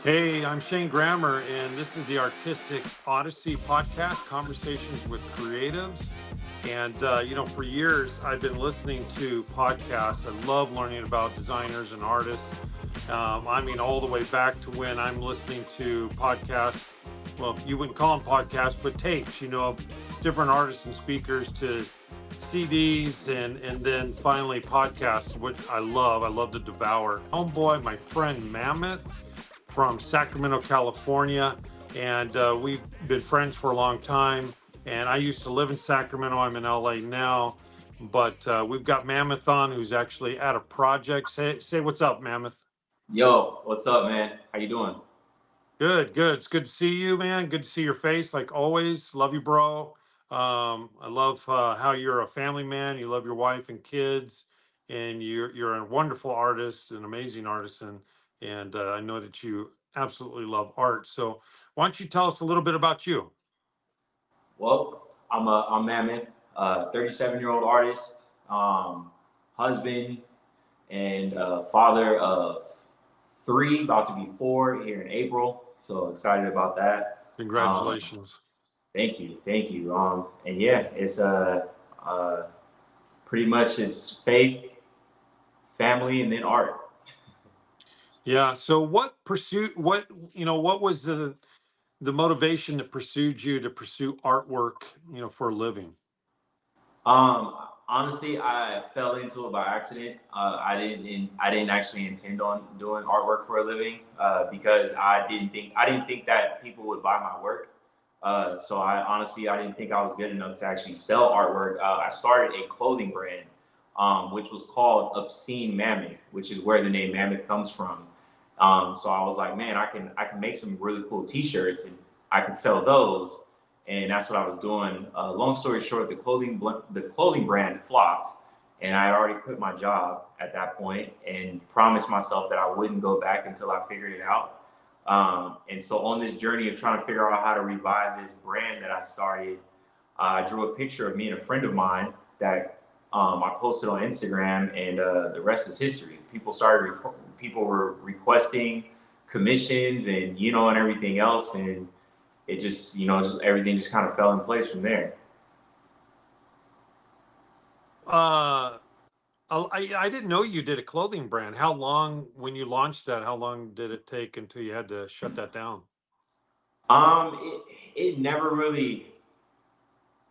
Hey, I'm Shane Grammer, and this is the Artistic Odyssey podcast, Conversations with Creatives. And, for years, I've been listening to podcasts. I love learning about designers and artists. All the way back to when I'm listening to podcasts. Well, you wouldn't call them podcasts, but tapes, of different artists and speakers to CDs and then finally podcasts, which I love. I love to devour. Homeboy, my friend Mammxth from Sacramento, California, and we've been friends for a long time. And I used to live in Sacramento. I'm in LA now, but we've got Mammxth on, who's actually at a project. Say what's up, Mammxth. Yo, what's up, man? How you doing? Good, good. It's good to see you, man. Good to see your face, like always. Love you, bro. I love how you're a family man. You love your wife and kids, and you're a wonderful artist, an amazing artist, and I know that you absolutely love art. So, why don't you tell us a little bit about you? Well, I'm Mammxth, 37-year-old artist, husband, and father of three, about to be four here in April. So excited about that. Um, Congratulations. thank you. And yeah, it's uh, pretty much it's faith, family, and then art. Yeah. So, what pursuit? What was the motivation that pursued you to pursue artwork? For a living. Honestly, I fell into it by accident. I didn't actually intend on doing artwork for a living because I didn't think that people would buy my work. So I didn't think I was good enough to actually sell artwork. I started a clothing brand, which was called Obscene Mammxth, which is where the name Mammxth comes from. So I was like, man, I can make some really cool T-shirts and I can sell those, and that's what I was doing. Long story short, the clothing brand flopped, and I had already quit my job at that point and promised myself that I wouldn't go back until I figured it out. And so on this journey of trying to figure out how to revive this brand that I started, I drew a picture of me and a friend of mine that I posted on Instagram, and the rest is history. People were requesting commissions and and everything else, and it just just everything just kind of fell in place from there. Uh, I didn't know you did a clothing brand. How long, when you launched that, how long did it take until you had to shut that down? It never really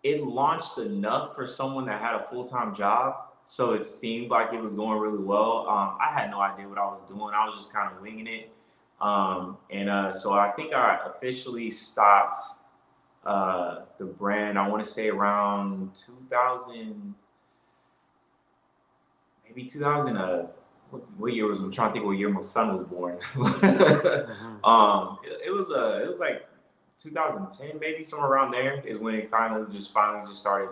it launched enough for someone that had a full-time job, so it seemed like it was going really well. I had no idea what I was doing. I was just kind of winging it. And So I think I officially stopped the brand, I want to say around 2000, maybe 2000. What year was? I'm trying to think what year my son was born. Hmm. It was like 2010, maybe somewhere around there is when it kind of just finally just started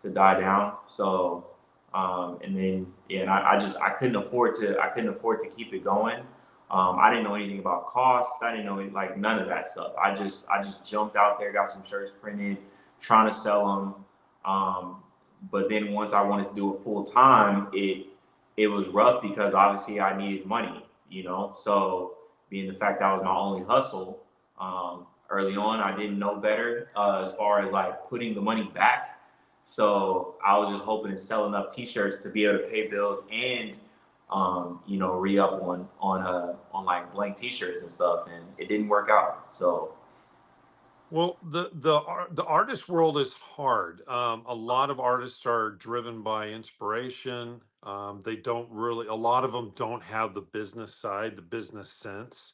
to die down. So and then yeah, and I couldn't afford to keep it going. I didn't know anything about costs. I didn't know like none of that stuff. I just jumped out there, got some shirts printed, trying to sell them. But then once I wanted to do it full time, it was rough because obviously I needed money, So being the fact that was my only hustle, early on, I didn't know better as far as like putting the money back. So I was just hoping to sell enough T-shirts to be able to pay bills and re up on like blank T-shirts and stuff, and it didn't work out. So Well, the artist world is hard. A lot of artists are driven by inspiration. They don't really. A lot of them don't have the business side, the business sense.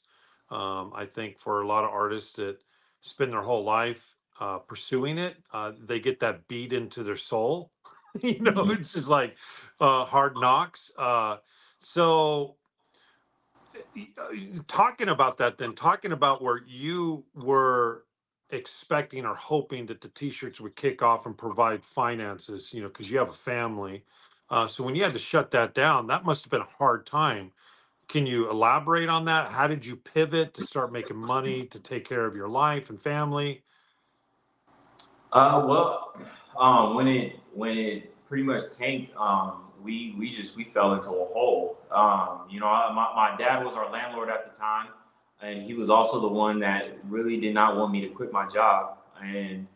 I think for a lot of artists that spend their whole life pursuing it, they get that beat into their soul. mhm. It's just like hard knocks. So talking about that, then talking about where you were expecting or hoping that the t-shirts would kick off and provide finances, because you have a family. So when you had to shut that down, that must have been a hard time. Can you elaborate on that? How did you pivot to start making money to take care of your life and family? Well, when it pretty much tanked, we fell into a hole. My dad was our landlord at the time. and he was also the one that really did not want me to quit my job. And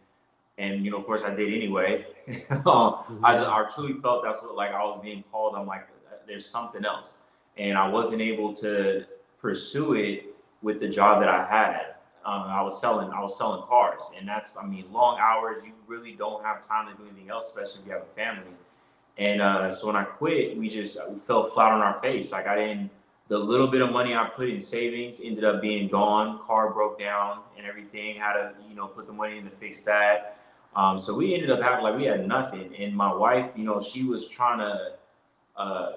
of course I did anyway. I truly felt that's what, like, I was being called. I'm like, there's something else, and I wasn't able to pursue it with the job that I had. I was selling cars, and that's, I mean, long hours. You really don't have time to do anything else, especially if you have a family. And so when I quit, we fell flat on our face. Like, I didn't, the little bit of money I put in savings ended up being gone. Car broke down and everything. Had to, put the money in to fix that. So we ended up having, like, we had nothing. And my wife, she was trying to uh,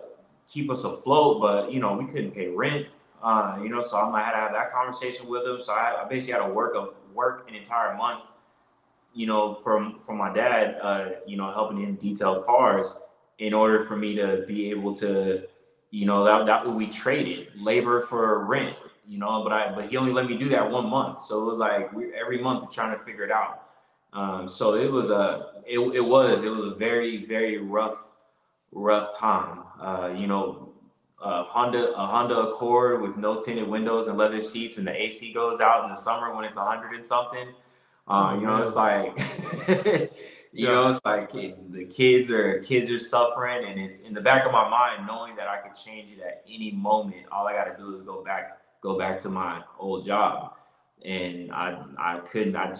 keep us afloat, but we couldn't pay rent. So I had to have that conversation with him. So I basically had to work an entire month, from my dad, helping him detail cars in order for me to be able to, that we traded labor for rent, but he only let me do that 1 month. So it was like every month we're trying to figure it out. So it was a very, very rough time. A Honda Accord with no tinted windows and leather seats, and the AC goes out in the summer when it's 100 and something. It's like, it's like the kids are suffering, and it's in the back of my mind knowing that I could change it at any moment. All I got to do is go back to my old job. And I couldn't. I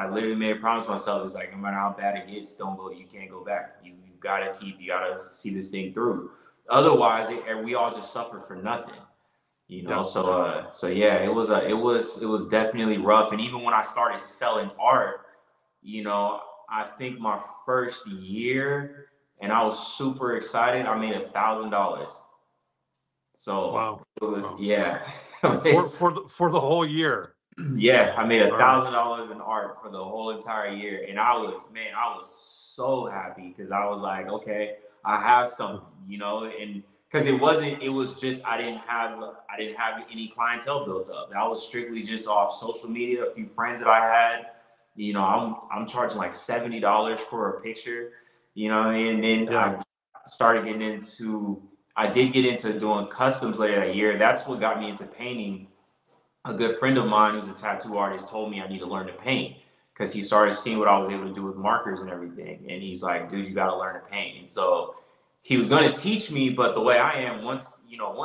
literally made a promise to myself. It's like, no matter how bad it gets, don't go. You can't go back. You gotta see this thing through. Otherwise, we all just suffer for nothing. So yeah, it was definitely rough. And even when I started selling art, I think my first year, and I was super excited, I made $1,000. So Wow. it was, Wow. yeah. For the whole year. Yeah, I made $1,000 in art for the whole entire year, and I was so happy because I was like, okay, I have something, and because it was just I didn't have any clientele built up. That was strictly just off social media, a few friends that I had. I'm charging like $70 for a picture, and then I did get into doing customs later that year. That's what got me into painting. A good friend of mine who's a tattoo artist told me I need to learn to paint because he started seeing what I was able to do with markers and everything. And he's like, dude, you got to learn to paint. And so he was going to teach me, but the way I am, once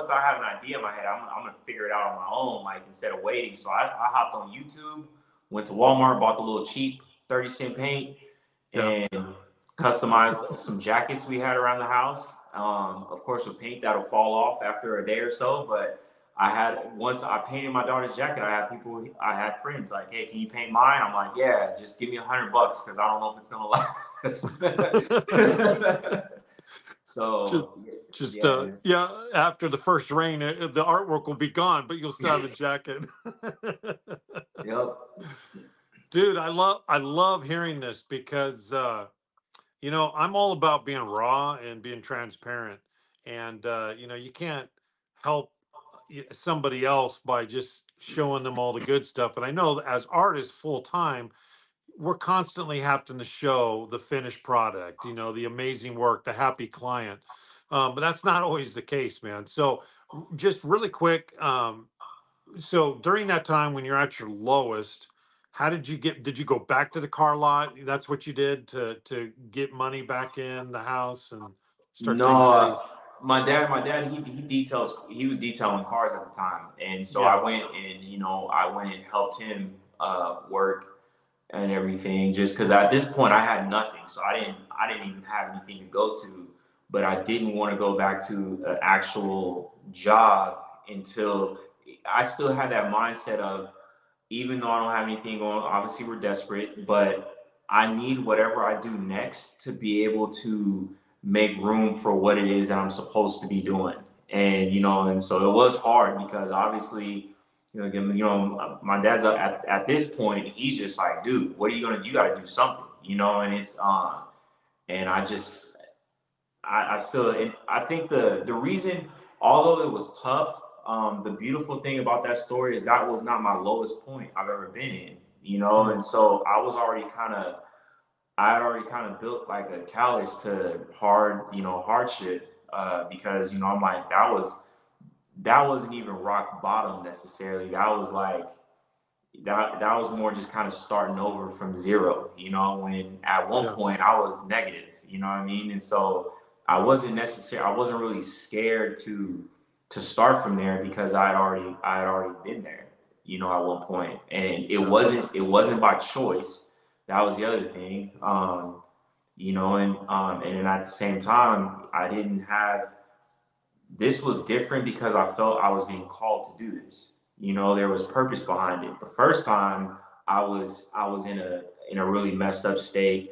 I have an idea in my head, I'm going to figure it out on my own, like, instead of waiting. So I hopped on YouTube, went to Walmart, bought the little cheap 30-cent paint, and customized some jackets we had around the house. Of course, with paint, that'll fall off after a day or so, but once I painted my daughter's jacket, I had friends like, hey, can you paint mine? I'm like, yeah, just give me $100 because I don't know if it's gonna last. So After the first rain, the artwork will be gone, but you'll still have a jacket. Yep. Dude, I love hearing this because I'm all about being raw and being transparent, and you can't help somebody else by just showing them all the good stuff. And I know that as artists full time, we're constantly having to show the finished product, the amazing work, the happy client. But that's not always the case, man. So just really quick, so during that time when you're at your lowest, how did you go back to the car lot? That's what you did to get money back in the house and start No, thinking through. my dad, he was detailing cars at the time, and so Yeah. I went and helped him work and everything, just because at this point I had nothing, so I didn't even have anything to go to, but I didn't want to go back to an actual job until I still had that mindset of, even though I don't have anything going, obviously we're desperate, but I need whatever I do next to be able to make room for what it is that I'm supposed to be doing. And so it was hard because obviously, again, my dad's at this point, he's just like, dude, what are you gonna do? You gotta do something, and it's and I still, and I think the reason, although it was tough, the beautiful thing about that story is that was not my lowest point I've ever been in, and so I had already kind of built like a callus to hardship, because I'm like, that wasn't even rock bottom necessarily. That was like that was more just kind of starting over from zero, you know, when at one Yeah. point I was negative, you know what I mean? And so I wasn't really scared to start from there because I had already been there, you know, at one point. And Yeah. it wasn't by choice. That was the other thing. You know, and then at the same time, I didn't have this was different because I felt I was being called to do this. You know, there was purpose behind it. The first time I was in a really messed up state,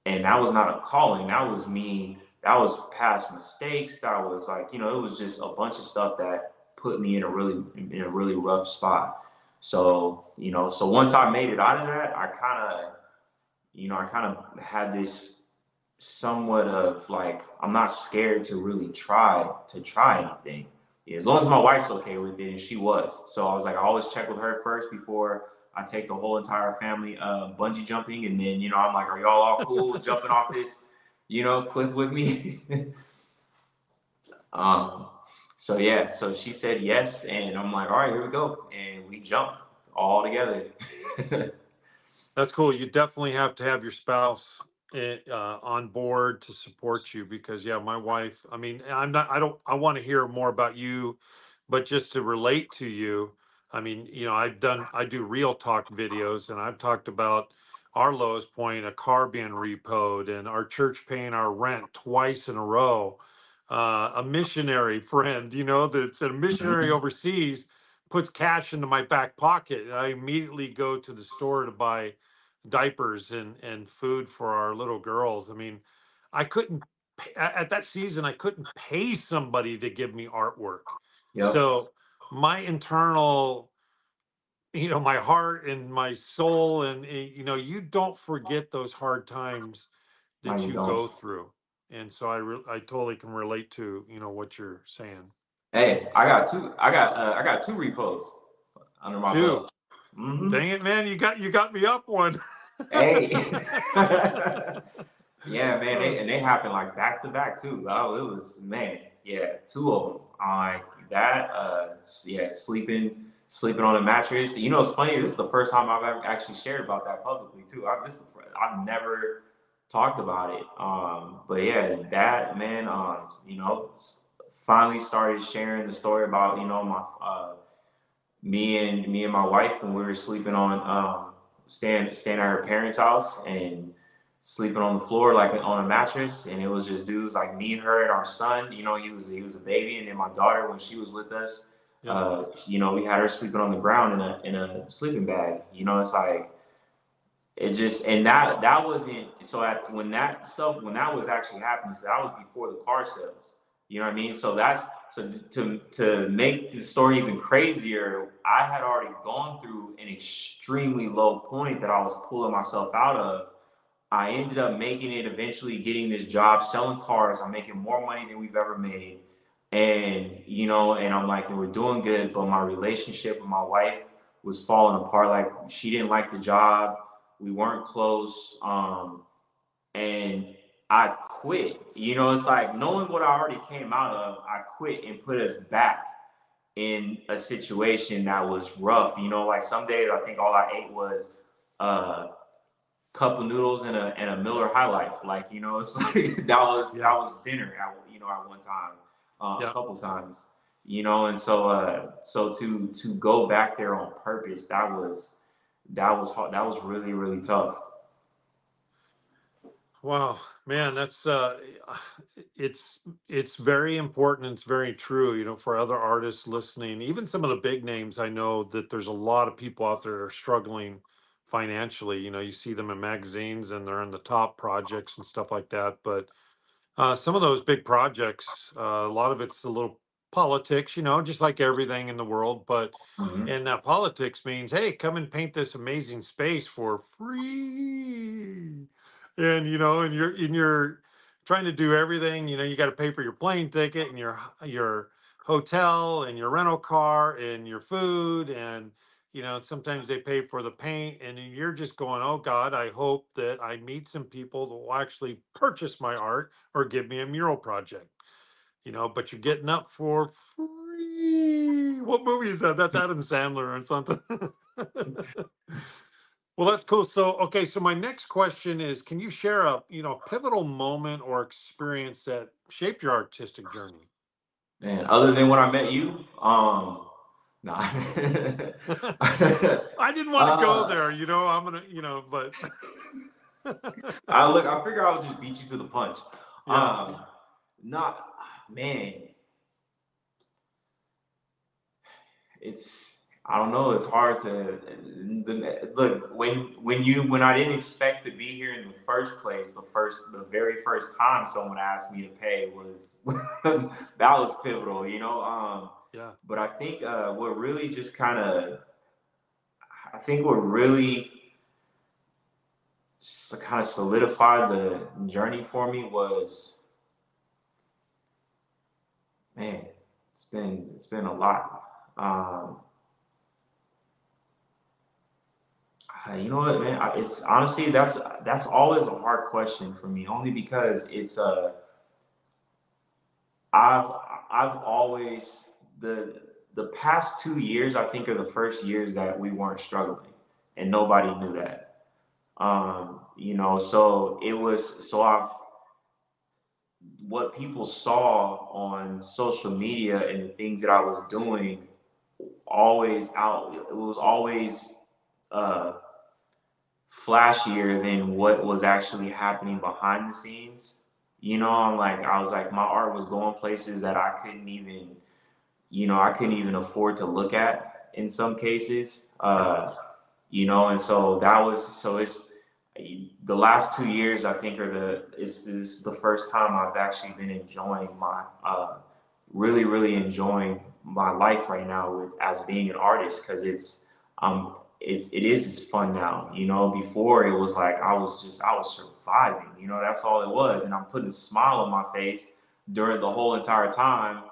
and that was not a calling. That was me. That was past mistakes. That was like, you know, it was just a bunch of stuff that put me in a really rough spot. So, you know, so once I made it out of that, I kind of had this somewhat of like I'm not scared to really try anything. As long as my wife's okay with it, and she was. So I was like, I always check with her first before I take the whole entire family bungee jumping, and then I'm like, are y'all all cool jumping off this cliff with me? um, so yeah, so she said yes, and I'm like, all right, here we go, and we jumped all together. That's cool. You definitely have to have your spouse on board to support you because, yeah, my wife, I mean, I want to hear more about you, but just to relate to you, I mean, I do real talk videos and I've talked about our lowest point, a car being repoed and our church paying our rent twice in a row. A missionary friend, that's a missionary Mhm. overseas puts cash into my back pocket. And I immediately go to the store to buy diapers and food for our little girls. I mean, I couldn't at that season I couldn't pay somebody to give me artwork. Yep. So my internal, my heart and my soul and you don't forget those hard times No, that you you don't. go through. And so I totally can relate to, what you're saying. Hey, I got two repos under my Too. belt. Hmm. Dang it, man, you got me up one. Hey. Yeah, man, Uh, they happen like back to back too. Oh, it was man, yeah, two of them. Like that, yeah, sleeping on a mattress. You know, it's funny. This is the first time I've ever actually shared about that publicly too. I've never talked about it. But yeah, that man, finally started sharing the story about my me and my wife when we were sleeping on staying at her parents' house and sleeping on the floor like on a mattress, and it was just dudes like me and her and our son. You know, he was a baby, and then my daughter when she was with us. yeah. We had her sleeping on the ground in a sleeping bag. You know, it's like it just and that wasn't so when that was actually happening, so that was before the car sales. You know what I mean? So that's so to make the story even crazier, I had already gone through an extremely low point that I was pulling myself out of. I ended up making it eventually, getting this job selling cars. I'm making more money than we've ever made. And, and I'm like, and we're doing good, but my relationship with my wife was falling apart. Like, she didn't like the job. We weren't close. And I quit. You know, it's like knowing what I already came out of, I quit and put us back in a situation that was rough. You know, like some days I think all I ate was uh cup of noodles and a Miller High Life. Like, it's like that Yeah. was dinner at one time, a Yeah. couple times. And so to go back there on purpose, that was hard. That was really, really tough. Wow, man, that's it's very important. It's very true, for other artists listening, even some of the big names. I know that there's a lot of people out there that are struggling financially. You see them in magazines and they're in the top projects and stuff like that. But some of those big projects, a lot of it's a little politics, just like everything in the world. But Hmm. and that politics means, hey, come and paint this amazing space for free. And and you're trying to do everything. You got to pay for your plane ticket and your hotel and your rental car and your food and sometimes they pay for the paint and then you're just going, oh God, I hope that I meet some people that will actually purchase my art or give me a mural project, but you're getting up for free. What movie is that? That's Adam Sandler or something. Well, that's cool. So, okay, so my next question is, can you share a, pivotal moment or experience that shaped your artistic journey? Man, other than when I met you, nah. I didn't want to go uh, there, I'm gonna, but I figure I would just beat you to the punch. yeah, Not, man, it's, I don't know. It's hard to look when I didn't expect to be here in the first place. The very first time someone asked me to pay was that was pivotal, yeah, But I think what really just kind of, I think what really kind of solidified the journey for me was, man, it's been a lot. Um, you know what, man? It's honestly that's always a hard question for me, only because it's I've I've always the past 2 years I think are the first years that we weren't struggling, and nobody knew that. So it was so I've what people saw on social media and the things that I was doing always out. It was always uh flashier than what was actually happening behind the scenes. I was like, my art was going places that I couldn't even afford to look at in some cases. yeah, And so that was, so it's the last 2 years, I think, this is the first time I've actually been enjoying really, really enjoying my life right now with as being an artist, because it's fun now. Before it was like I was surviving. That's all it was, and I'm putting a smile on my face during the whole entire time.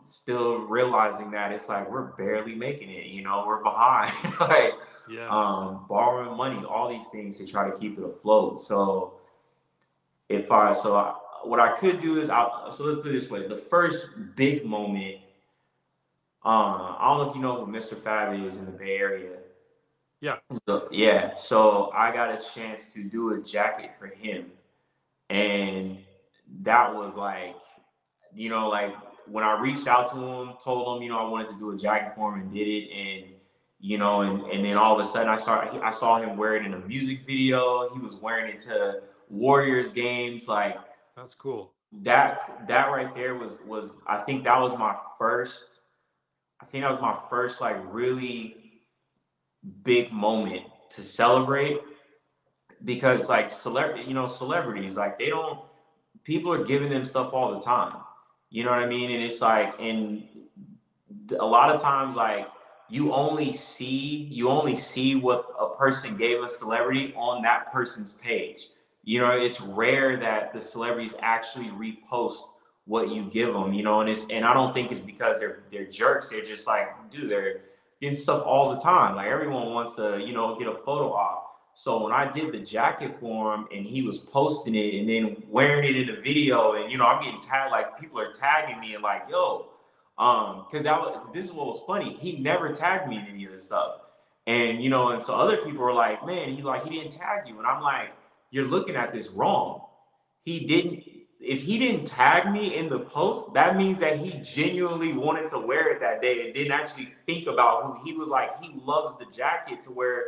Still realizing that it's like we're barely making it. We're behind, like yeah. borrowing money, all these things to try to keep it afloat. So if I so I, what I could do is so let's put it this way: the first big moment. I don't know if you know who Mr. Fab is in the Bay Area. Yeah. So, yeah, so I got a chance to do a jacket for him, and that was like, like when I reached out to him, told him, I wanted to do a jacket for him, and did it, and and then all of a sudden I saw him wear it in a music video. He was wearing it to Warriors games, like That's cool. that right there was I think that was my first. I think that was my first like really big moment to celebrate, because like celebrities, like they don't, people are giving them stuff all the time. You know what I mean? And it's like, and a lot of times, like you only see what a person gave a celebrity on that person's page. It's rare that the celebrities actually repost what you give them. And I don't think it's because they're jerks. They're just like, dude, they're getting stuff all the time. Like everyone wants to, get a photo op. So when I did the jacket for him and he was posting it and then wearing it in the video, and I'm getting tagged, like people are tagging me and like, yo, because this is what was funny. He never tagged me in any of this stuff, and and so other people were like, man, he didn't tag you, and I'm like, you're looking at this wrong. He didn't. If he didn't tag me in the post, that means that he genuinely wanted to wear it that day and didn't actually think about who he was. Like he loves the jacket to where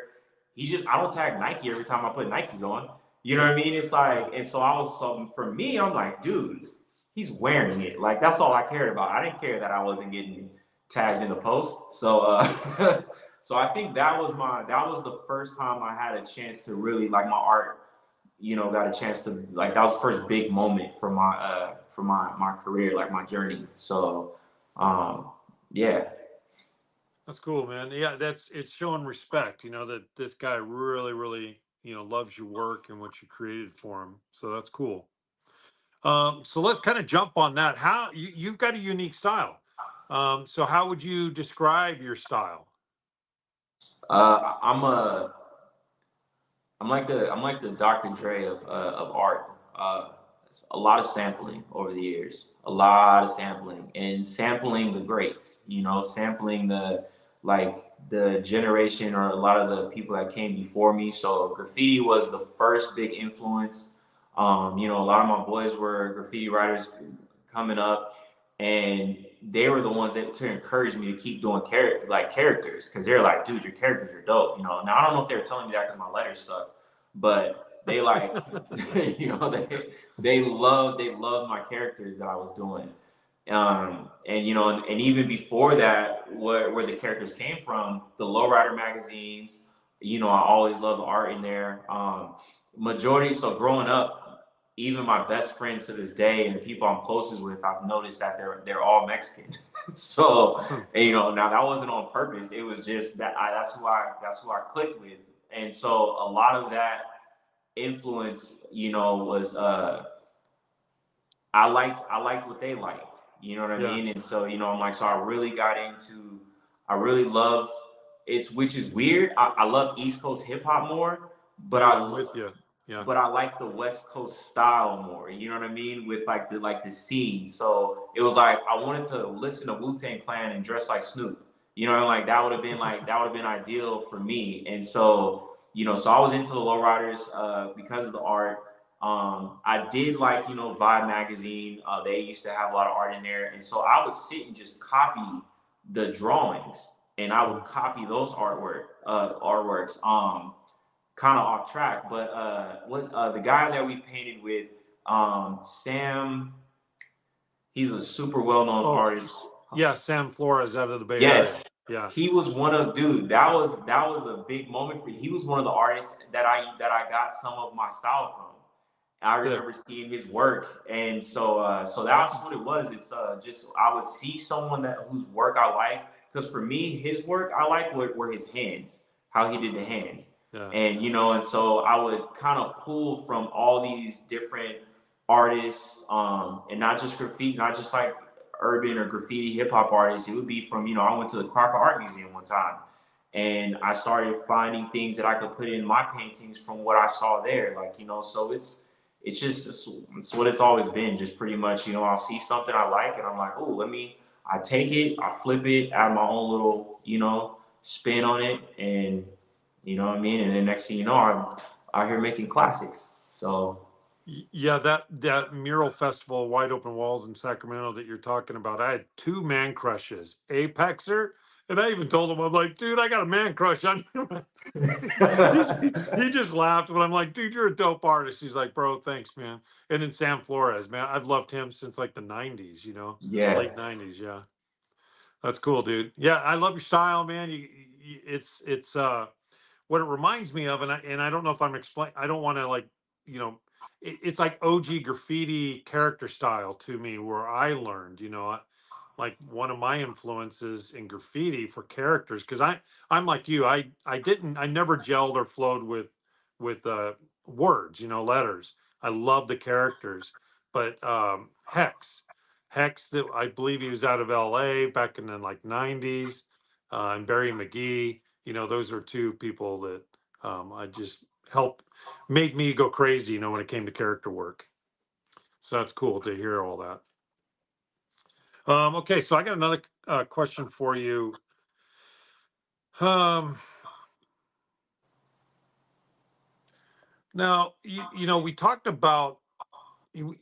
I don't tag Nike every time I put Nikes on. You know what I mean? It's Yeah. like, and so for me, I'm like, dude, he's wearing it. Like that's all I cared about. I didn't care that I wasn't getting tagged in the post. So so I think that was the first time I had a chance to really like my art, got a chance to like, that was the first big moment for my career, like my journey. So yeah. That's cool, man. Yeah, it's showing respect, that this guy really, really, loves your work and what you created for him. So that's cool. So let's kind of jump on that. How you've got a unique style. So how would you describe your style? Uh I'm a I'm like the Dr. Dre of art. a lot of sampling over the years, a lot of sampling, and sampling the greats, sampling the generation or a lot of the people that came before me. So graffiti was the first big influence. A lot of my boys were graffiti writers coming up, and they were the ones that to encourage me to keep doing characters, because they're like, dude, your characters are dope. Now I don't know if they were telling me that because my letters suck, but they like, they loved my characters that I was doing. And even before that, where the characters came from, the lowrider magazines, I always loved the art in there. Majority, so growing up, even my best friends to this day and the people I'm closest with, I've noticed that they're all Mexican. So, and, now that wasn't on purpose. It was just that that's who I clicked with. And so a lot of that influence, was I liked what they liked. You know what I Yeah. mean? And so, I'm like, so I really loved which is weird. I love East Coast hip hop more, but Dude, I'm with you. Yeah. I like the West Coast style more. You know what I mean? With like the scene. So it was like I wanted to listen to Wu-Tang Clan and dress like Snoop. That would have been ideal for me. And so, so I was into the lowriders because of the art. I did like, Vibe magazine. They used to have a lot of art in there. And so I would sit and just copy the drawings, and I would copy those artworks. Kind of off track, but was the guy that we painted with, Sam. He's a super well-known artist. Yeah, Sam Flores out of the Bay Area. Yes, Yeah, he was one of dude. That was a big moment for. He was one of the artists that I got some of my style from. I remember seeing his work, and so that's what it was. It's just I would see someone whose work I liked, because for me, his work I like were his hands, how he did the hands. yeah. And and so I would kind of pull from all these different artists, and not just graffiti, not just like urban or graffiti hip hop artists. It would be from, I went to the Crocker Art Museum one time, and I started finding things that I could put in my paintings from what I saw there. Like, so it's what it's always been. Just pretty much, I'll see something I like and I'm like, oh, I take it, I flip it, add my own little, spin on it, and you know what I mean? And then next thing you know, I'm out here making classics. So Yeah, that mural festival, Wide Open Walls in Sacramento that you're talking about, I had two man crushes, Apexer, and I even told him, I'm like, dude, I got a man crush on you. He just laughed, but I'm like, dude, you're a dope artist. He's like, bro, thanks, man. And then Sam Flores, man, I've loved him since like the 90s, yeah. late 90s. Yeah, that's cool, dude. Yeah, I love your style, man. It's what it reminds me of, and I don't know if I'm explaining. I don't want to like, it's like OG graffiti character style to me, where I learned, like one of my influences in graffiti for characters, because I'm like you. I never gelled or flowed with words, letters. I love the characters, but Hex, that I believe he was out of LA back in the like 90s, and Barry McGee, those are two people that I just helped made me go crazy, when it came to character work. So that's cool to hear all that. Okay, so I got another question for you. Now, we talked about, you,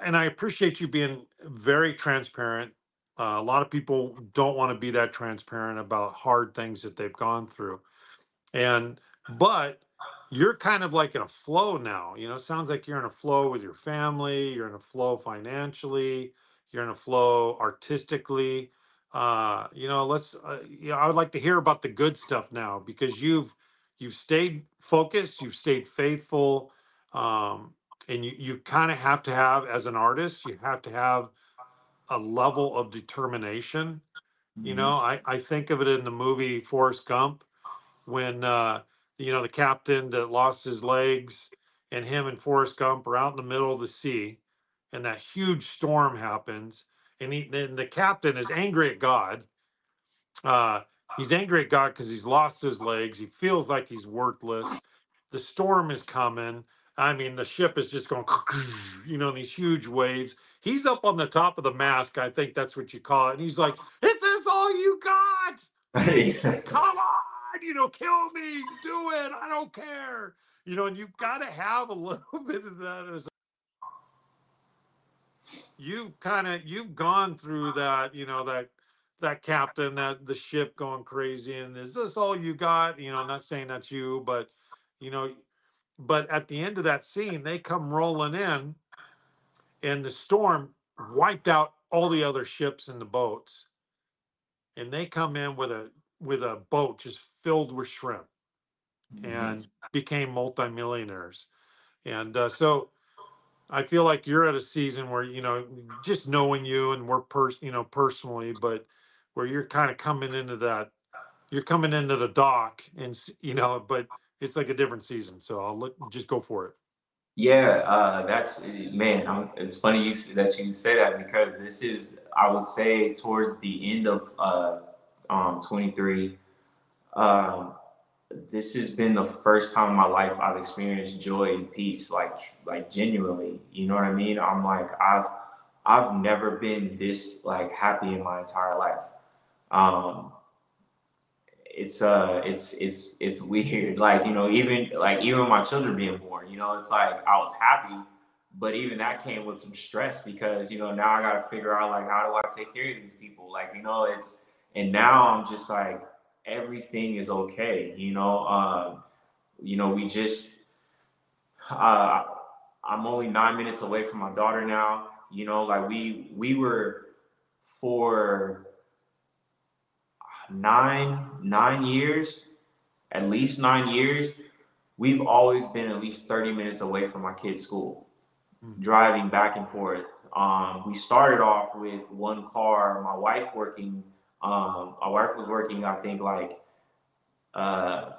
and I appreciate you being very transparent. A lot of people don't want to be that transparent about hard things that they've gone through. But you're kind of like in a flow now. It sounds like you're in a flow with your family, you're in a flow financially, you're in a flow artistically. I would like to hear about the good stuff now, because you've stayed focused, you've stayed faithful, and you kind of have to have, as an artist, you have to have a level of determination. I think of it in the movie Forrest Gump, when the captain that lost his legs, and him and Forrest Gump are out in the middle of the sea, and that huge storm happens, and then the captain is angry at God. He's angry at God because he's lost his legs. He feels like he's worthless. The storm is coming. I mean, the ship is just going, these huge waves. He's up on the top of the mast. I think that's what you call it. And he's like, "Is this all you got? Come on, kill me, do it. I don't care." And you've got to have a little bit of that as you've gone through that, that captain, that the ship going crazy. And is this all you got? Not saying that's you, but you know, but at the end of that scene, they come rolling in, and the storm wiped out all the other ships and the boats, and they come in with a boat just filled with shrimp and became multimillionaires. And so I feel like you're at a season where, just knowing you, and we're personally, but where you're kind of coming into that, you're coming into the dock, and but it's like a different season. So just go for it. Yeah, that's man. It's funny that you say that, because this is, I would say, towards the end of 23. Um, this has been the first time in my life I've experienced joy and peace, like genuinely. You know what I mean? I'm like, I've never been this like happy in my entire life. Um, it's weird. Like, even my children being born, it's like I was happy, but even that came with some stress, because now I got to figure out, like, how do I take care of these people, like, and now I'm just like, everything is okay. We just uh I'm only 9 minutes away from my daughter now. Like, we were for 9 years, at least 9 years, we've always been at least 30 minutes away from my kid's school, driving back and forth. We started off with one car, my wife working. My wife was working, I think, like,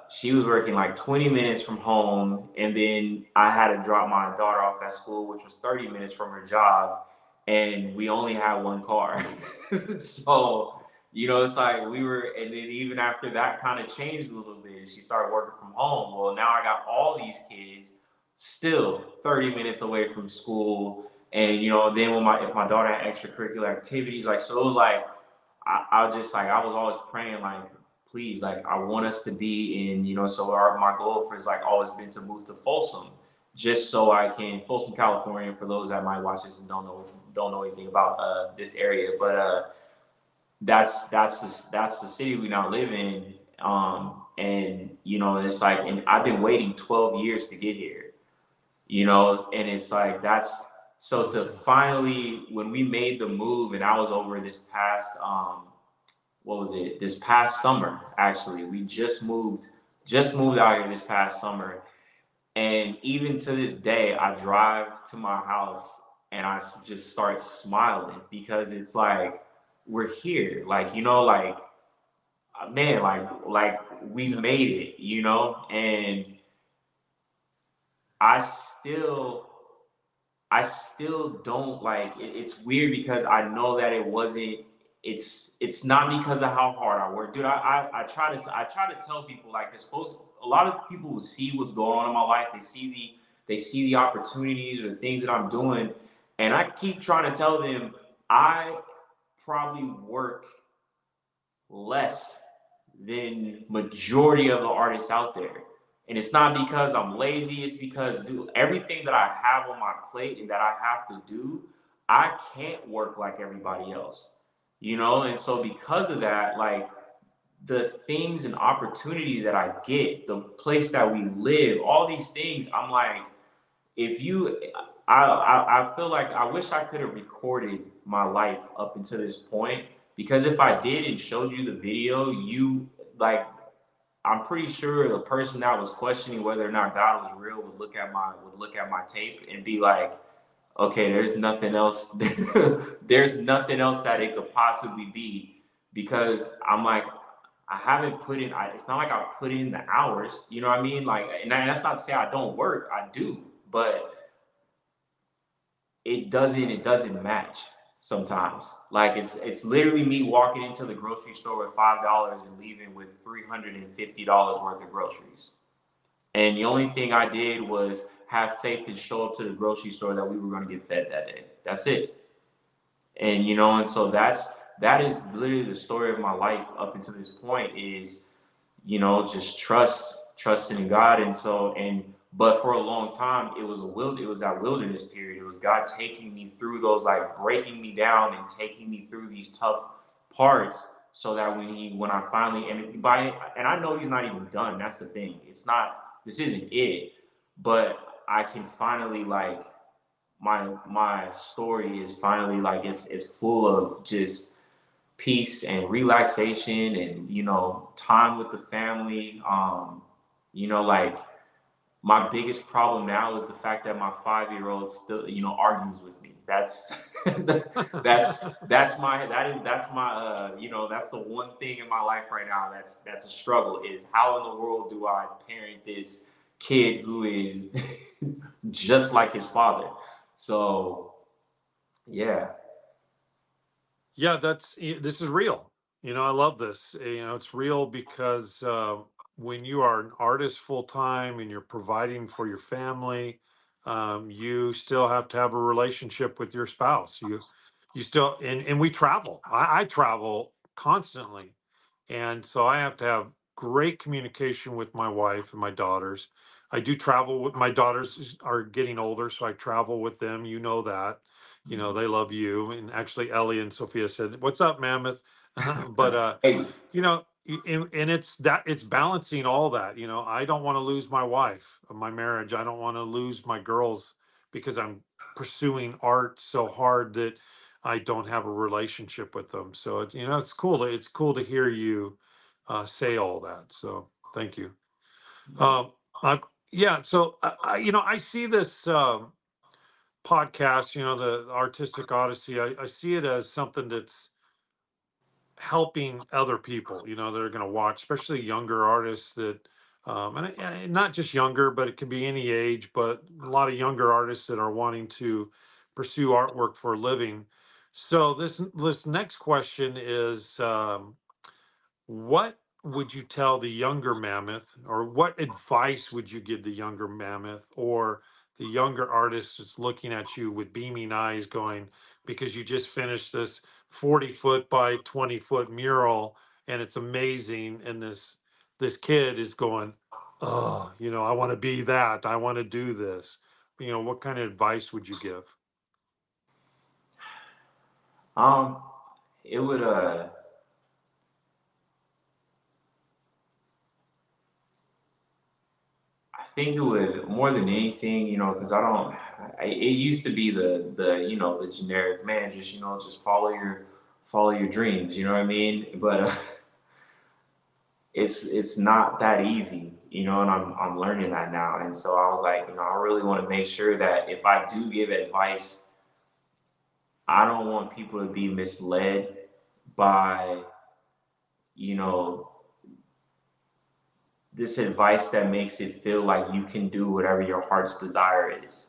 she was working like 20 minutes from home. And then I had to drop my daughter off at school, which was 30 minutes from her job. And we only had one car. So, it's like we were, and then even after that kind of changed a little bit, she started working from home. Well, now I got all these kids still 30 minutes away from school. And, then if my daughter had extracurricular activities, like, so it was like, I just, like, I was always praying, like, please, like, I want us to be in, so my goal for is, like, always been to move to Folsom, just so I can, Folsom, California, for those that might watch this and don't know anything about this area, but that's the city we now live in. And it's like, and I've been waiting 12 years to get here, and it's like, that's so to finally, when we made the move, and I was over this past what was it? This past summer, actually. We just moved out here this past summer. And even to this day, I drive to my house and I just start smiling, because it's like, we're here. Like, like, man, like we made it, and I still don't, like, it's weird, because I know that it wasn't, it's not because of how hard I work, dude. I try to tell people, like, it's supposed, a lot of people will see what's going on in my life. They see the opportunities or the things that I'm doing, and I keep trying to tell them I probably work less than majority of the artists out there. And it's not because I'm lazy, it's because, dude, everything that I have on my plate and that I have to do, I can't work like everybody else. And so because of that, like, the things and opportunities that I get, the place that we live, all these things, I'm like, if you I feel like I wish I could have recorded my life up until this point, because if I did and showed you the video, you, like, I'm pretty sure the person that was questioning whether or not God was real would look at my tape and be like, okay, there's nothing else there's nothing else that it could possibly be, because I'm like, I haven't put in, it's not like I put in the hours, you know what I mean? Like, and that's not to say I don't work, I do, but it doesn't match sometimes. Like, it's literally me walking into the grocery store with $5 and leaving with $350 worth of groceries. And the only thing I did was have faith and show up to the grocery store that we were going to get fed that day. That's it. And and so that is literally the story of my life up until this point is, just trusting in God. And so, but for a long time, it was that wilderness period. It was God taking me through those, like breaking me down and taking me through these tough parts, so that when I finally, and I know he's not even done. That's the thing. This isn't it, but I can finally, like, my story is finally, like, it's full of just peace and relaxation and time with the family. Like, my biggest problem now is the fact that my 5-year-old still argues with me. That's that's my that's the one thing in my life right now that's a struggle, is how in the world do I parent this kid who is just like his father. So yeah. Yeah, this is real. I love this. It's real because when you are an artist full time and you're providing for your family, you still have to have a relationship with your spouse. You still, and we travel. I travel constantly, and so I have to have great communication with my wife and my daughters. I do travel with my daughters are getting older, so I travel with them. You know that. They love you. And actually, Ellie and Sophia said, "What's up, Mammoth?" But Hey, and it's balancing all that. I don't want to lose my wife, my marriage. I don't want to lose my girls because I'm pursuing art so hard that I don't have a relationship with them. So it's cool to hear you say all that. So thank you. Um, yeah. So I see this podcast. The Artistic Odyssey. I see it as something that's helping other people. That are going to watch, especially younger artists that. And not just younger, but it could be any age, but a lot of younger artists that are wanting to pursue artwork for a living. So this next question is, what would you tell the younger Mammoth, or what advice would you give the younger Mammoth, or the younger artist is looking at you with beaming eyes going, because you just finished this 40-foot by 20-foot mural and it's amazing, and this kid is going, oh, I want to be that, I want to do this. What kind of advice would you give? um, it would I think it would, more than anything, because it used to be the generic man, just just follow your dreams, you know what I mean? But it's not that easy, and I'm learning that now. And so I was like, I really want to make sure that if I do give advice, I don't want people to be misled by, you know, this advice that makes it feel like you can do whatever your heart's desire is,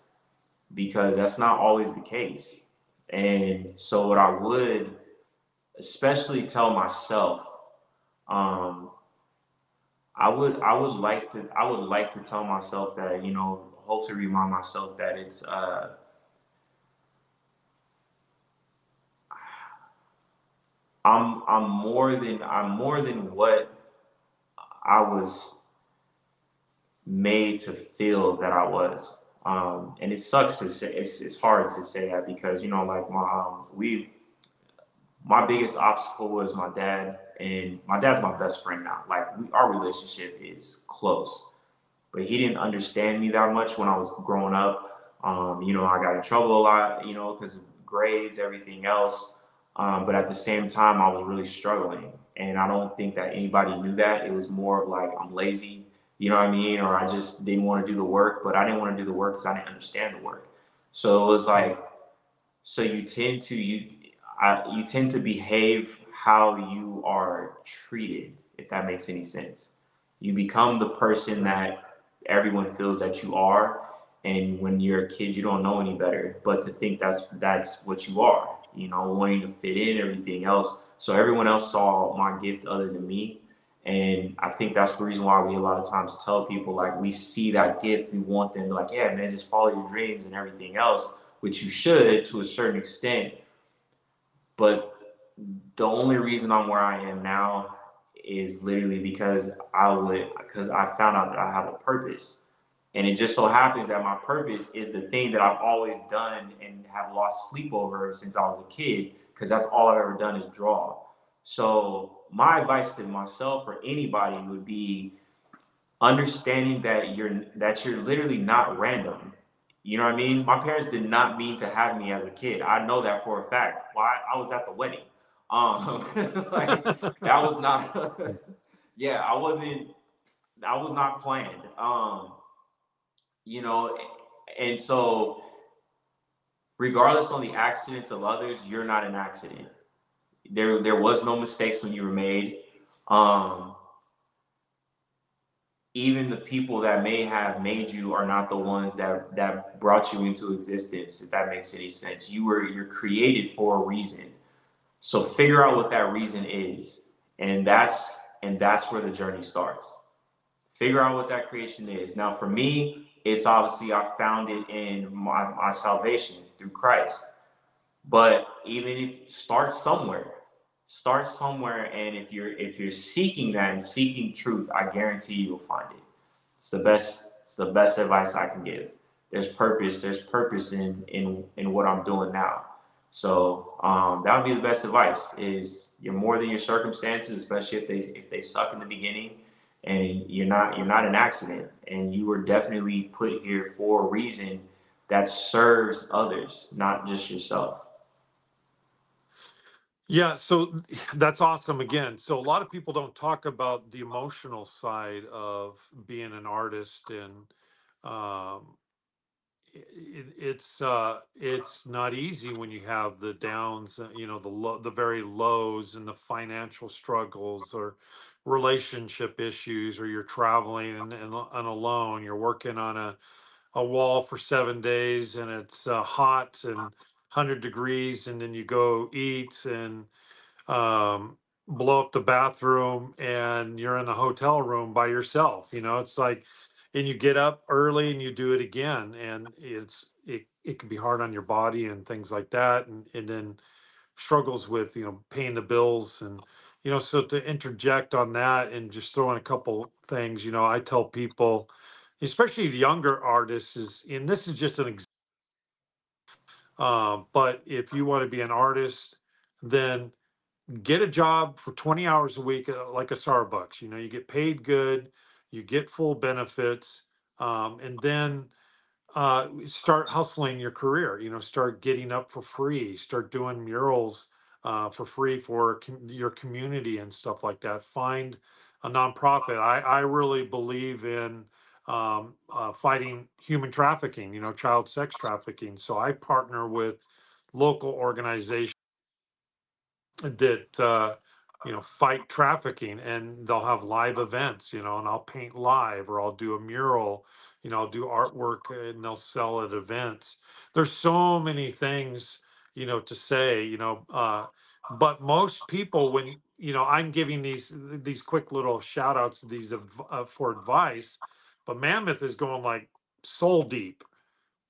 because that's not always the case. And so what I would especially tell myself, um, I would like to tell myself that, hopefully remind myself that I'm more than what I was made to feel that I was. And it sucks to say, it's hard to say that, because like my biggest obstacle was my dad, and my dad's my best friend now. Like, our relationship is close, but he didn't understand me that much when I was growing up. I got in trouble a lot, because of grades, everything else. But at the same time, I was really struggling, and I don't think that anybody knew that. It was more of like, I'm lazy, you know what I mean, or I just didn't want to do the work. But I didn't want to do the work because I didn't understand the work. So it was like, so you tend to behave how you are treated, if that makes any sense. You become the person that everyone feels that you are, and when you're a kid, you don't know any better, but to think that's what you are, wanting to fit in, everything else. So everyone else saw my gift other than me, And I think that's the reason why we a lot of times tell people, like, we see that gift, we want them to, like, yeah, man, just follow your dreams and everything else, which you should to a certain extent. But the only reason I'm where I am now is literally because I found out that I have a purpose. And it just so happens that my purpose is the thing that I've always done and have lost sleep over since I was a kid, because that's all I've ever done is draw. So my advice to myself or anybody would be understanding that you're literally not random. You know what I mean? My parents did not mean to have me as a kid. I know that for a fact. Why? I was at the wedding. Um, like that was not. Yeah, I was not planned. You know, and so regardless on the accidents of others, you're not an accident. There was no mistakes when you were made. Um, Even the people that may have made you are not the ones that brought you into existence, if that makes any sense. You're created for a reason. So figure out what that reason is. And that's where the journey starts. Figure out what that creation is. Now for me, it's obviously I found it in my salvation through Christ. But even if start somewhere, and if you're seeking that and seeking truth, I guarantee you'll find it. It's the best advice I can give. There's purpose in what I'm doing now. So that would be the best advice, is you're more than your circumstances, especially if they suck in the beginning. And you're not an accident, and you were definitely put here for a reason that serves others, not just yourself. Yeah, so that's awesome again. So a lot of people don't talk about the emotional side of being an artist, and um, it's not easy when you have the downs, the very lows, and the financial struggles, or relationship issues, or you're traveling and alone. You're working on a wall for 7 days, and it's hot and 100 degrees, and then you go eat and um, blow up the bathroom, and you're in a hotel room by yourself. It's like, and you get up early and you do it again, and it can be hard on your body and things like that, and then struggles with paying the bills, and so to interject on that and just throw in a couple things, I tell people, especially the younger artists, and this is just an but if you want to be an artist, then get a job for 20 hours a week, like a Starbucks. You get paid good, you get full benefits, and then start hustling your career. Start getting up for free, start doing murals for free for your community and stuff like that. Find a nonprofit. I really believe in fighting human trafficking, child sex trafficking. So I partner with local organizations that fight trafficking, and they'll have live events, and I'll paint live, or I'll do a mural, I'll do artwork, and they'll sell at events. There's so many things, to say, but most people, when I'm giving these quick little shout outs, these for advice, but Mammoth is going like soul deep,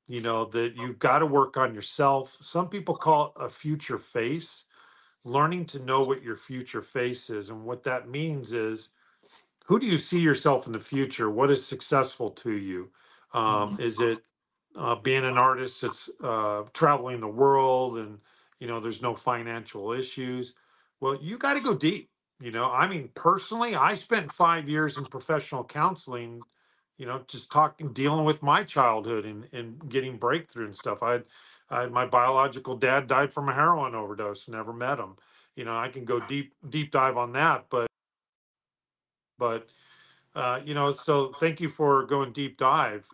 that you've got to work on yourself. Some people call it a future face, learning to know what your future face is. And what that means is, who do you see yourself in the future? What is successful to you? Is it being an artist that's traveling the world, and there's no financial issues? Well, you got to go deep. I mean, personally, I spent 5 years in professional counseling, just talking, dealing with my childhood, and getting breakthrough and stuff. I had my biological dad died from a heroin overdose. Never met him. I can go deep dive on that, but so thank you for going deep dive,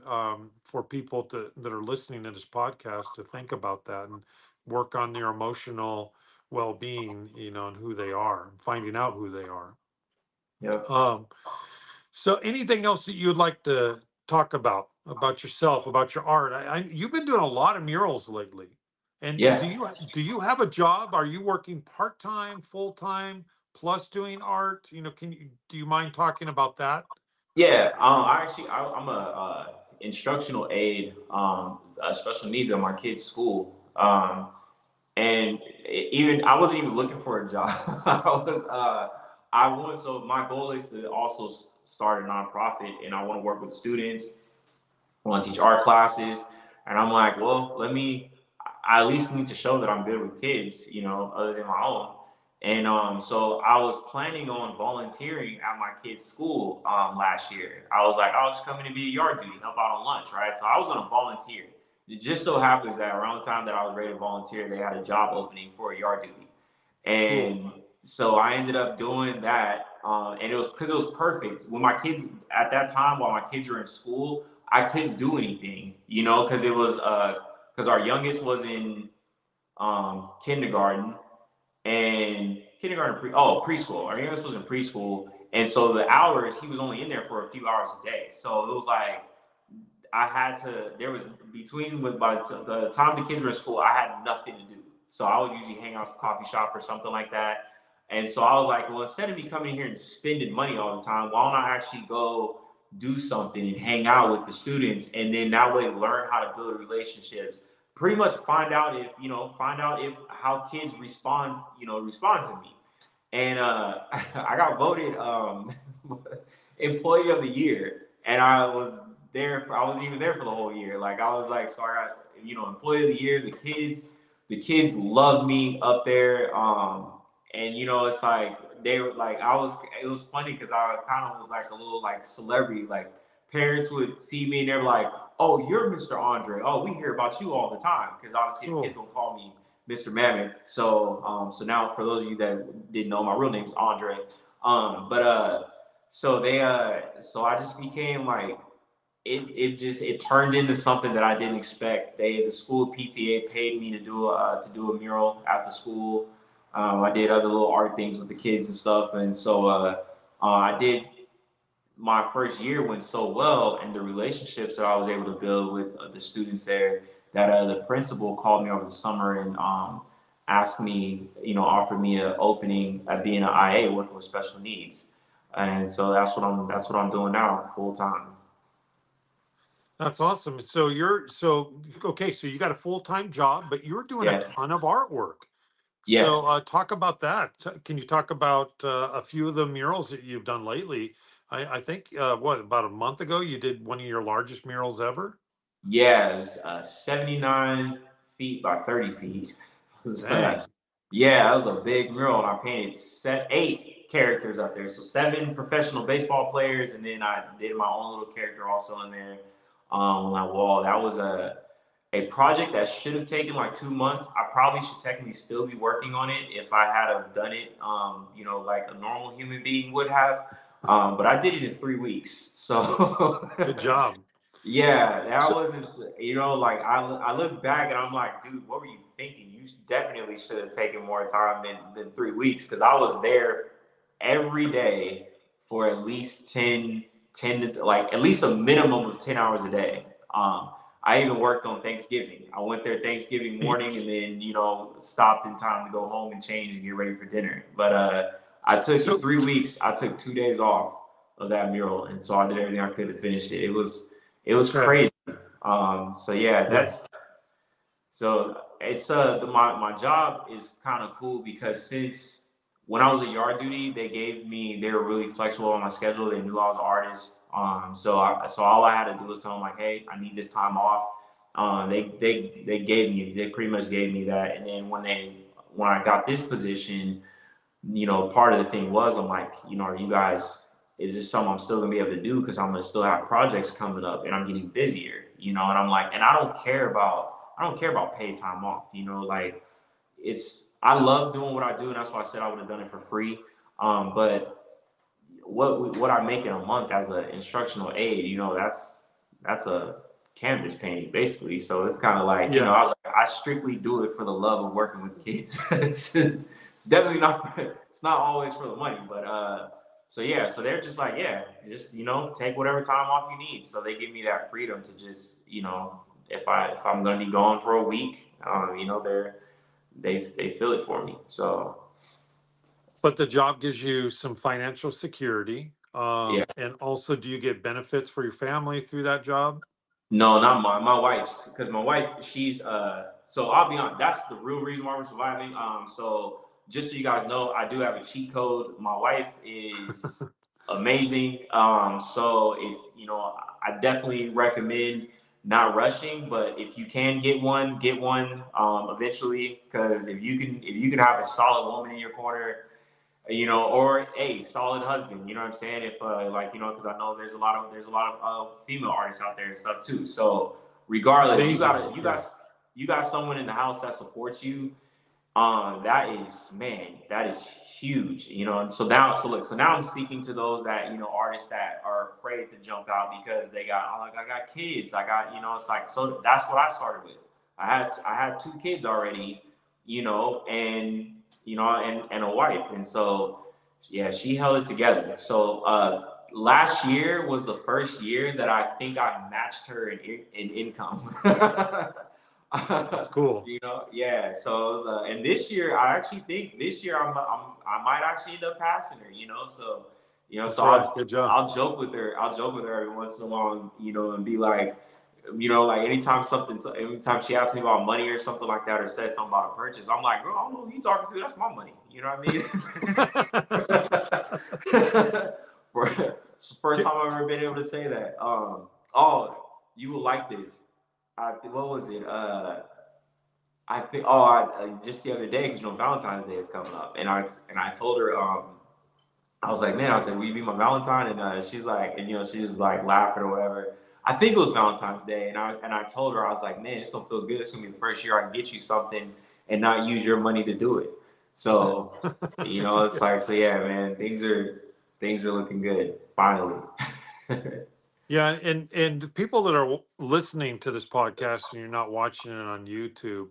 for people that are listening to this podcast, to think about that and work on their emotional well-being, and who they are, finding out who they are. Yep. Um, so anything else that you'd like to talk about yourself, about your art? You've been doing a lot of murals lately. And Yeah. do you have a job? Are you working part-time, full-time? plus doing art? Do you mind talking about that? Yeah, I'm a instructional aide, special needs at my kid's school. And even I wasn't even looking for a job. So my goal is to also start a nonprofit, and I want to work with students. I want to teach art classes, and I'm like, well, I at least need to show that I'm good with kids, other than my own. And so I was planning on volunteering at my kid's school last year. I was like, I'll just come in and be a yard duty, help out on lunch, right? So I was going to volunteer. It just so happens that around the time that I was ready to volunteer, they had a job opening for a yard duty. Cool. And so I ended up doing that. And it was because it was perfect. When my kids, at that time, while my kids were in school, I couldn't do anything, because because our youngest was in kindergarten and preschool. Our youngest was in preschool. And so the hours, he was only in there for a few hours a day. So it was like, there was by the time the kids were in school, I had nothing to do. So I would usually hang out at the coffee shop or something like that. And so I was like, well, instead of me coming here and spending money all the time, why don't I actually go do something and hang out with the students, and then that way learn how to build relationships. Pretty much find out if how kids respond to me. And I got voted employee of the year, and I wasn't even there for the whole year. Like I was like, so I got employee of the year. The kids loved me up there. And it's like they were like it was funny because I kind of was like a little like celebrity. Like parents would see me and they're like, oh, you're Mr. Andre. Oh, we hear about you all the time, because obviously the kids don't call me Mr. Mammxth. So now for those of you that didn't know, my real name's Andre. So I just became like, it turned into something that I didn't expect. The school PTA paid me to do a mural after school. I did other little art things with the kids and stuff, and so I did. My first year went so well, and the relationships that I was able to build with the students there, that the principal called me over the summer and asked me, offered me an opening at being an IA working with special needs, and so that's what I'm doing now full time. That's awesome. So okay, so you got a full-time job, but you're doing a Yeah, ton of artwork. yeah. So talk about that. Can you talk about a few of the murals that you've done lately? I think about a month ago you did one of your largest murals ever. Yeah, it was 79 feet by 30 feet. Dang. Yeah, that was a big mural. And I painted 8 characters up there. So 7 professional baseball players, and then I did my own little character also in there on that wall. That was a project that should have taken like 2 months. I probably should technically still be working on it if I had have done it, like a normal human being would have. But I did it in 3 weeks. So Good job. yeah, that So, wasn't, like I look back and I'm like, dude, what were you thinking? You definitely should have taken more time than 3 weeks, because I was there every day for at least 10 to, like, at least a minimum of 10 hours a day. I even worked on Thanksgiving. I went there Thanksgiving morning and then, stopped in time to go home and change and get ready for dinner. But I took in so 3 weeks, I took 2 days off of that mural. And so I did everything I could to finish it. It was okay, crazy. So yeah, yeah. it's my job is kind of cool, because since when I was a yard duty, they were really flexible on my schedule. They knew I was an artist. So all I had to do was tell them like, hey, I need this time off. They pretty much gave me that. And then when I got this position, part of the thing was, I'm like, are you guys, is this something I'm still gonna be able to do? Because I'm gonna still have projects coming up and I'm getting busier, and I'm like, and I don't care about paid time off, like I love doing what I do, and that's why I said I would have done it for free. But what I make in a month as an instructional aide, that's a canvas painting basically. So it's kind of like, Yeah. I strictly do it for the love of working with kids. It's definitely not. It's not always for the money, but so yeah. So they're just like, yeah, just take whatever time off you need. So they give me that freedom to just, if I'm gonna be gone for a week, they fill it for me. So But the job gives you some financial security. Yeah. And also, do you get benefits for your family through that job? No, not my wife's, because my wife, she's so I'll be honest, that's the real reason why we're surviving. So just so you guys know, I do have a cheat code. My wife is amazing. So if you know, I definitely recommend not rushing, but if you can get one eventually, because if you can have a solid woman in your corner, you know, or a solid husband, you know what I'm saying? If like, you know, because I know there's a lot of female artists out there and stuff too. So regardless, Amazing. Yeah. you got someone in the house that supports you. That is, man, that is huge, you know. And so now I'm speaking to those that, you know, artists that are afraid to jump out because they got, oh, like, I got kids, I got, you know, it's like, so that's what I started with. I had two kids already, you know, and you know, and a wife, and so yeah, she held it together. So last year was the first year that I think I matched her in income. That's cool. You know, yeah. So it was, and this year, I actually think this year I might actually end up passing her. You know, so you know, That's so right. Good job. I'll joke with her. I'll joke with her every once in a while, you know, and be like, you know, like anytime she asks me about money or something like that, or says something about a purchase, I'm like, girl, I don't know who you talking to. That's my money. You know what I mean? For first time I've ever been able to say that. Oh, you will like this. What was it? I think. Oh, just the other day, because you know Valentine's Day is coming up, and I told her, I was like, man, I was like, will you be my Valentine? And she's like, and you know, she was like laughing or whatever. I think it was Valentine's Day, and I told her, I was like, man, it's gonna feel good. It's gonna be the first year I can get you something and not use your money to do it. So, you know, it's like, so yeah, man, things are looking good finally. Yeah, and people that are listening to this podcast and you're not watching it on YouTube,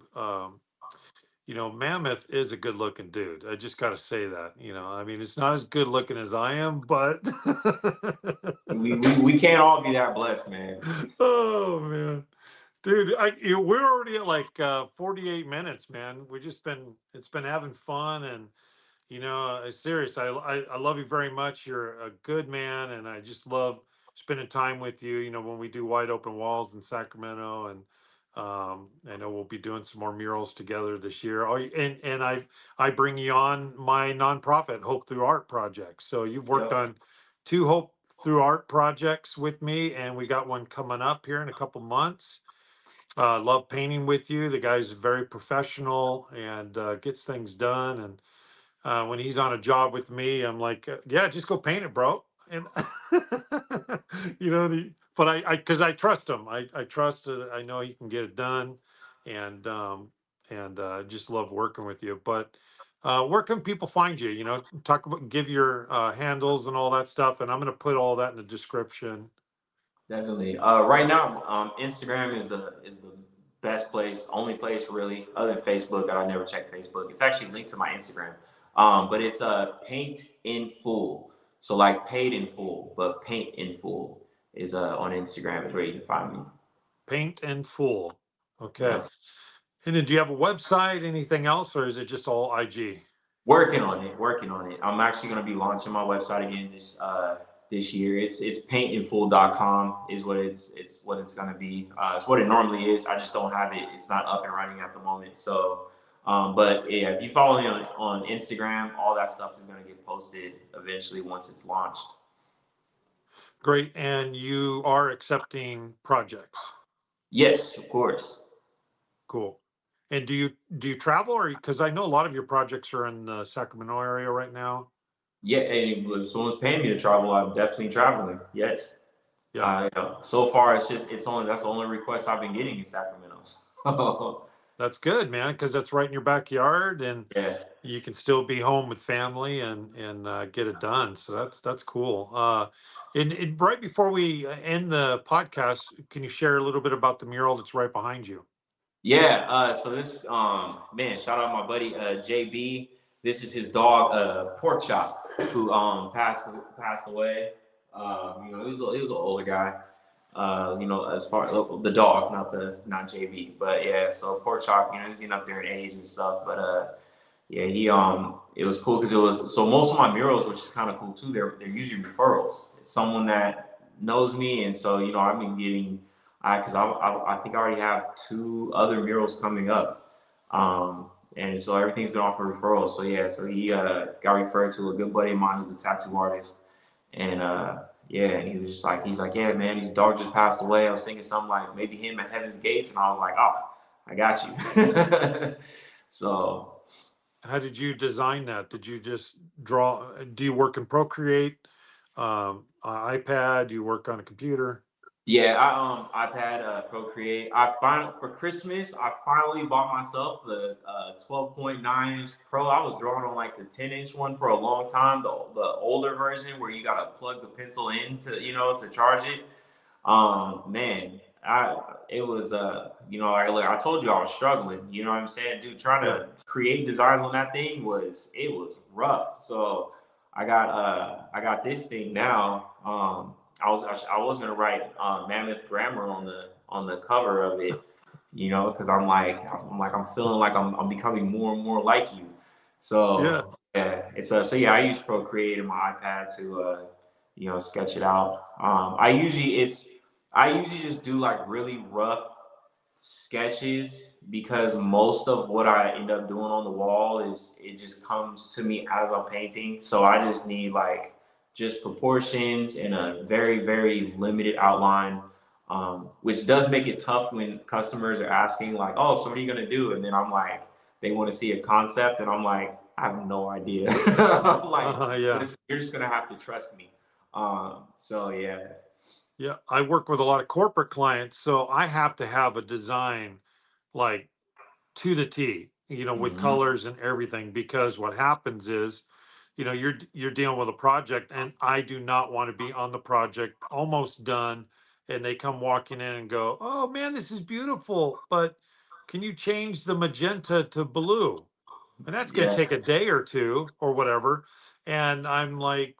you know, Mammxth is a good looking dude. I just got to say that. You know, I mean, it's not as good looking as I am, but We can't all be that blessed, man. oh man, dude, we're already at like 48 minutes, man. It's been having fun, and you know, serious. I love you very much. You're a good man, and I just love spending time with you. You know, when we do Wide Open Walls in Sacramento, and I know we'll be doing some more murals together this year. Oh, and I bring you on my nonprofit Hope Through Art project. So you've worked Yep. on two Hope Through Art projects with me, and we got one coming up here in a couple months. Love painting with you. The guy's very professional and gets things done, and when he's on a job with me, I'm like, yeah, just go paint it, bro. And you know, but because I trust him. I trust. I know he can get it done, and just love working with you. But where can people find you? You know, talk about give your handles and all that stuff, and I'm going to put all that in the description. Definitely. Right now, Instagram is the best place, only place really, other than Facebook. I never check Facebook. It's actually linked to my Instagram. But it's paint in full. So like paid in full, but paint in full is on Instagram is where you can find me. Paint and Fool. Okay. Yeah. And then do you have a website, anything else, or is it just all IG? Working on it, working on it. I'm actually going to be launching my website again this year. It's paintinfull.com is what it's going to be. It's what it normally is. I just don't have it. It's not up and running at the moment. So, but yeah, if you follow me on Instagram, all that stuff is going to get posted eventually once it's launched. Great. And you are accepting projects. Yes, of course. Cool. And do you travel, or because I know a lot of your projects are in the Sacramento area right now? Yeah, and if someone's paying me to travel, I'm definitely traveling. Yes. Yeah, So far, it's only that's the only request I've been getting in Sacramento. So, that's good, man, because that's right in your backyard, and yeah. you can still be home with family and get it done. So that's cool. And right before we end the podcast, can you share a little bit about the mural that's right behind you? Yeah, so this man, shout out my buddy JB. This is his dog Pork Chop, who passed away. You know, he was an older guy. You know, as far as the dog, not JB, but yeah. So Pork Chop, you know, he's getting up there in age and stuff. But Yeah, it was cool because it was so most of my murals, which is kind of cool too. They're usually referrals. It's someone that knows me, and so I've been getting, because I think I already have two other murals coming up, and so everything's been off of referrals. So yeah, so he got referred to a good buddy of mine who's a tattoo artist, and yeah, and he was just like, he's like, yeah, man, his dog just passed away. I was thinking something like maybe him at Heaven's Gates, and I was like, oh, I got you. So. How did you design that? Did you just draw? Do you work in Procreate, iPad? Do you work on a computer? Yeah, iPad, Procreate. For Christmas I finally bought myself the 12.9-inch Pro. I was drawing on like the 10-inch one for a long time, the older version where you gotta plug the pencil in to to charge it. Man, I it was like I told you I was struggling. You know what I'm saying, dude? Trying Yeah. to create designs on that thing was rough. So I got this thing now. I was gonna write Mammxth grammar on the cover of it, because I'm feeling like I'm becoming more and more like you. Yeah. So yeah, so yeah, I use Procreate and my iPad to sketch it out. I usually just do like really rough sketches because most of what I end up doing on the wall is it just comes to me as I'm painting. So I just need like just proportions and a very, very limited outline, which does make it tough when customers are asking like, oh, so what are you gonna do? And then I'm like, they want to see a concept, and I'm like, I have no idea. I'm like, but Yeah. you're just gonna have to trust me. So yeah. Yeah. I work with a lot of corporate clients, so I have to have a design like to the T, with Hmm. colors and everything, because what happens is, you're dealing with a project, and I do not want to be on the project almost done, and they come walking in and go, "Oh man, this is beautiful, but can you change the magenta to blue?" And that's going to Yeah. take a day or two or whatever. And I'm like,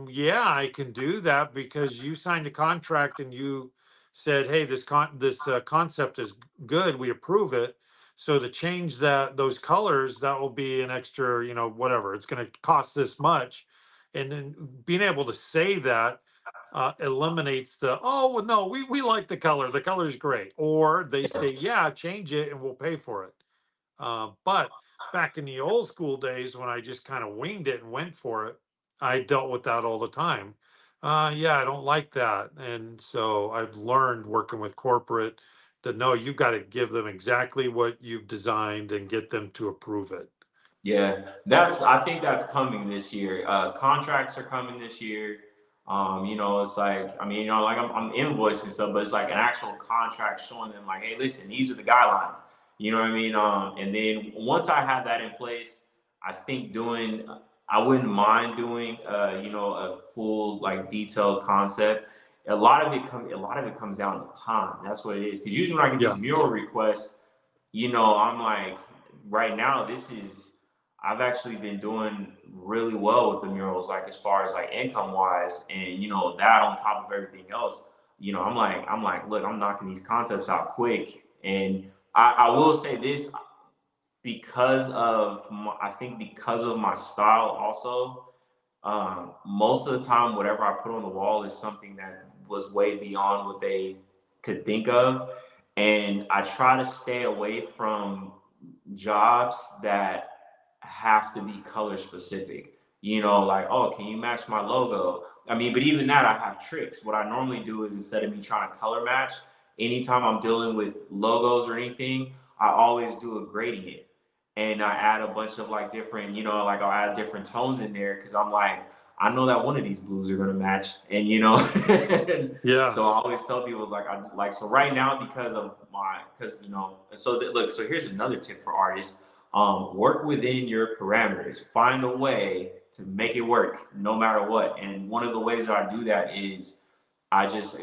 yeah, I can do that because you signed a contract and you said, hey, this concept is good. We approve it. So to change those colors, that will be an extra, whatever. It's going to cost this much. And then being able to say that eliminates oh, well, no, we like the color. The color is great. Or they say, yeah, change it and we'll pay for it. But back in the old school days when I just kind of winged it and went for it, I dealt with that all the time. Yeah, I don't like that. And so I've learned working with corporate that no, you've got to give them exactly what you've designed and get them to approve it. Yeah, I think that's coming this year. Contracts are coming this year. It's like, I mean, like I'm invoicing stuff, but it's like an actual contract showing them like, hey, listen, these are the guidelines. You know what I mean? And then once I have that in place, I think I wouldn't mind doing, a full like detailed concept. A lot of it comes down to time. That's what it is. Because usually when I get these Yeah. mural requests, I'm like, right now, I've actually been doing really well with the murals, like as far as like income wise, and that on top of everything else, I'm like, look, I'm knocking these concepts out quick, and I will say this I think because of my style also, most of the time, whatever I put on the wall is something that was way beyond what they could think of. And I try to stay away from jobs that have to be color specific. Like, oh, can you match my logo? I mean, but even that, I have tricks. What I normally do is instead of me trying to color match, anytime I'm dealing with logos or anything, I always do a gradient, and I add a bunch of like different, like I'll add different tones in there because I'm like, I know that one of these blues are gonna match, and Yeah. so I always tell people it's like so right now because look, so here's another tip for artists: work within your parameters, find a way to make it work no matter what. And one of the ways that I do that is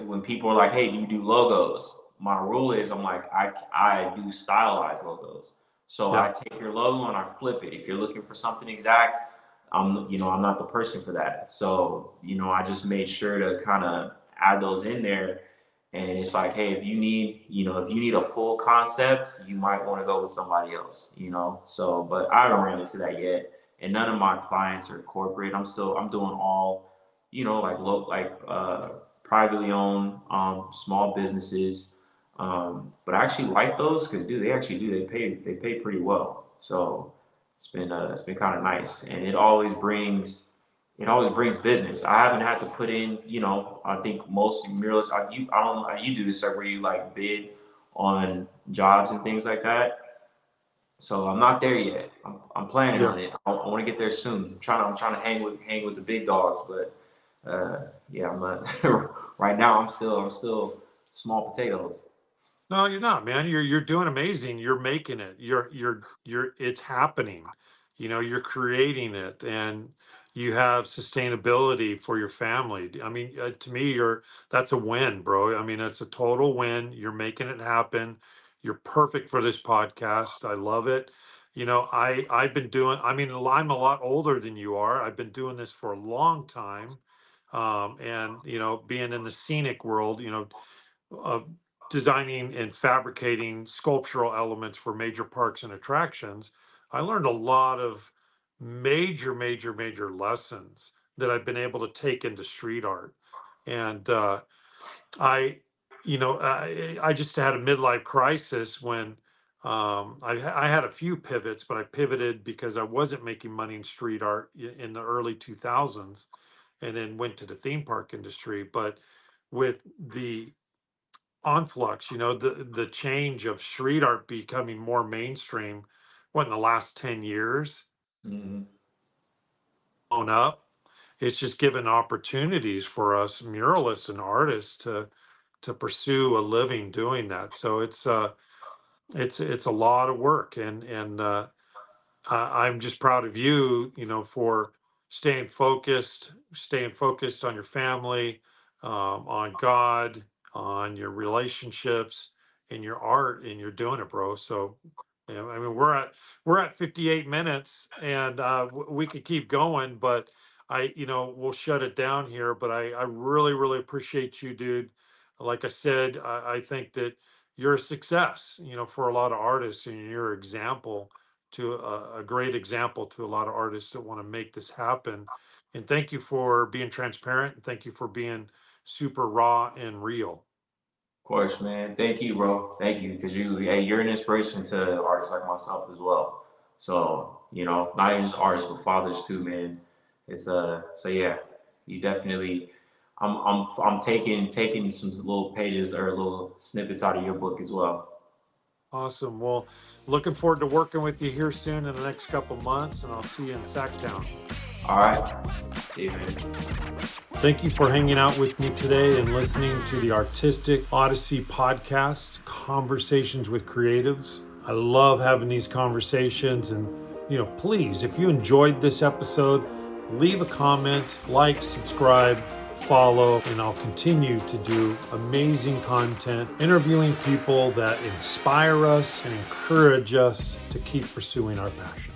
when people are like, hey, do you do logos? My rule is I'm like, I do stylized logos. So Yeah. I take your logo and I flip it. If you're looking for something exact, I'm not the person for that. So, I just made sure to kind of add those in there. And it's like, hey, if you need, if you need a full concept, you might want to go with somebody else, So, but I haven't ran into that yet. And none of my clients are corporate. I'm doing all, like privately owned, small businesses. But I actually like those because, dude, they pay pretty well. So it's been kind of nice, and it always brings business. I haven't had to put in, I think most muralists, I don't know how you do this stuff where you like bid on jobs and things like that. So I'm not there yet. I'm planning Yeah. on it. I want to get there soon. I'm trying to hang with the big dogs, but yeah, I'm not right now. I'm still small potatoes. No, you're not, man. You're doing amazing. You're making it. You're it's happening. You're creating it, and you have sustainability for your family. I mean, to me, that's a win, bro. I mean, it's a total win. You're making it happen. You're perfect for this podcast. I love it. I've been doing. I mean, I'm a lot older than you are. I've been doing this for a long time, and being in the scenic world, of designing and fabricating sculptural elements for major parks and attractions, I learned a lot of major, major, major lessons that I've been able to take into street art. And I, I just had a midlife crisis when I had a few pivots, but I pivoted because I wasn't making money in street art in the early 2000s, and then went to the theme park industry. But with the onflux, the change of street art becoming more mainstream, what, in the last 10 years, Mhm. blown up. It's just given opportunities for us muralists and artists to pursue a living doing that. So it's a lot of work, and I'm just proud of you, for staying focused on your family, on God, on your relationships, and your art, and you're doing it, bro. So, I mean, we're at 58 minutes, and we could keep going, but we'll shut it down here. But I really, really appreciate you, dude. Like I said, I think that you're a success, for a lot of artists, and you're an example to a great example to a lot of artists that want to make this happen. And thank you for being transparent. And thank you for being super raw and real. Of course, man. Thank you, bro. Thank you, because hey, you're an inspiration to artists like myself as well. So, not even just artists, but fathers too, man. So yeah, you definitely. I'm taking some little pages or little snippets out of your book as well. Awesome. Well, looking forward to working with you here soon in the next couple months, and I'll see you in Sacktown. All right. See you, man. Thank you for hanging out with me today and listening to the Artistic Odyssey podcast, Conversations with Creatives. I love having these conversations, and please, if you enjoyed this episode, leave a comment, like, subscribe, follow, and I'll continue to do amazing content, interviewing people that inspire us and encourage us to keep pursuing our passion.